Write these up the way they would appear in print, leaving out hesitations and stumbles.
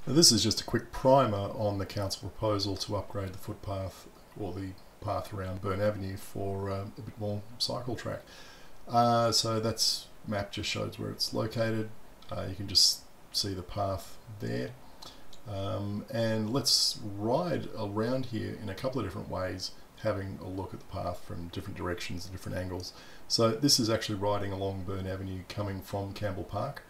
Now this is just a quick primer on the council proposal to upgrade the footpath or the path around Byrne Avenue for a bit more cycle track. So that's map just shows where it's located. You can just see the path there. And let's ride around here in a couple of different ways, having a look at the path from different directions and different angles. So this is actually riding along Byrne Avenue coming from Campbell Park.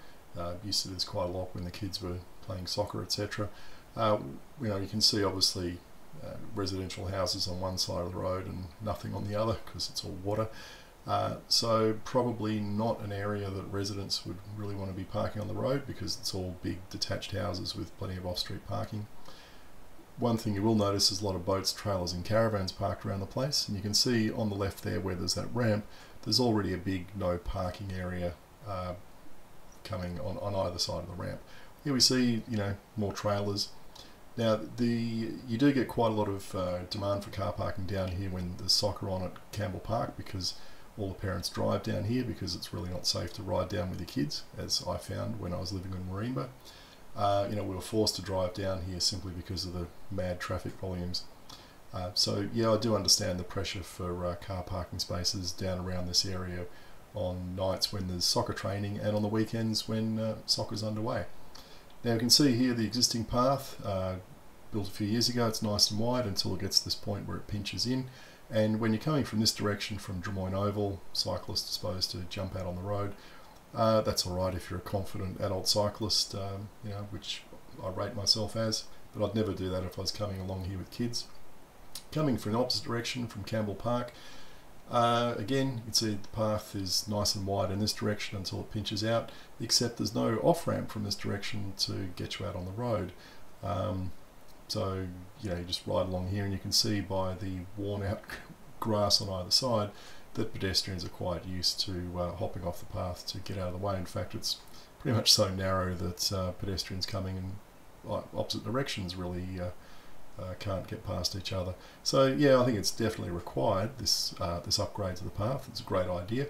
Used to do this quite a lot when the kids were playing soccer, etc. You can see obviously residential houses on one side of the road and nothing on the other because it's all water. So probably not an area that residents would really want to be parking on the road because it's all big detached houses with plenty of off-street parking. One thing you will notice is a lot of boats, trailers and caravans parked around the place, and you can see on the left there where there's that ramp, there's already a big no parking area coming on either side of the ramp. Here we see, more trailers. Now, you do get quite a lot of demand for car parking down here when there's soccer on at Campbell Park, because all the parents drive down here because it's really not safe to ride down with your kids, as I found when I was living in Marimba. We were forced to drive down here simply because of the mad traffic volumes. So yeah, I do understand the pressure for car parking spaces down around this area on nights when there's soccer training and on the weekends when soccer's underway. Now you can see here the existing path, built a few years ago. It's nice and wide until it gets to this point where it pinches in. And when you're coming from this direction from Byrne Ave, cyclists are supposed to jump out on the road. That's alright if you're a confident adult cyclist, which I rate myself as, but I'd never do that if I was coming along here with kids. Coming from the opposite direction from Campbell Park, again, you can see the path is nice and wide in this direction until it pinches out, except there's no off-ramp from this direction to get you out on the road. So you just ride along here and you can see by the worn out grass on either side that pedestrians are quite used to hopping off the path to get out of the way. In fact, it's pretty much so narrow that pedestrians coming in opposite directions really can't get past each other. So yeah, I think it's definitely required, this upgrade to the path. It's a great idea.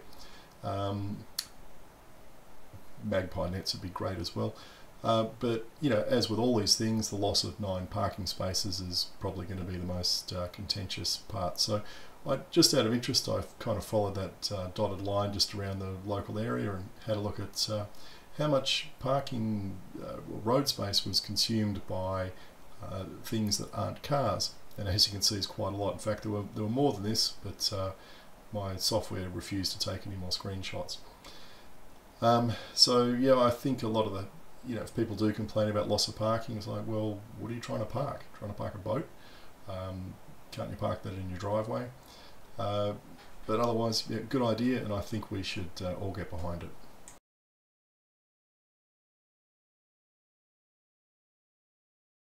Magpie nets would be great as well. But as with all these things, the loss of 9 parking spaces is probably going to be the most contentious part. So just out of interest, I've kind of followed that dotted line just around the local area and had a look at how much parking road space was consumed by things that aren't cars. And as you can see, it's quite a lot. In fact, there were more than this, but my software refused to take any more screenshots. So yeah, I think a lot of the if people do complain about loss of parking, it's like, well, what are you trying to park? Trying to park a boat? Can't you park that in your driveway? But otherwise, yeah, good idea, and I think we should all get behind it.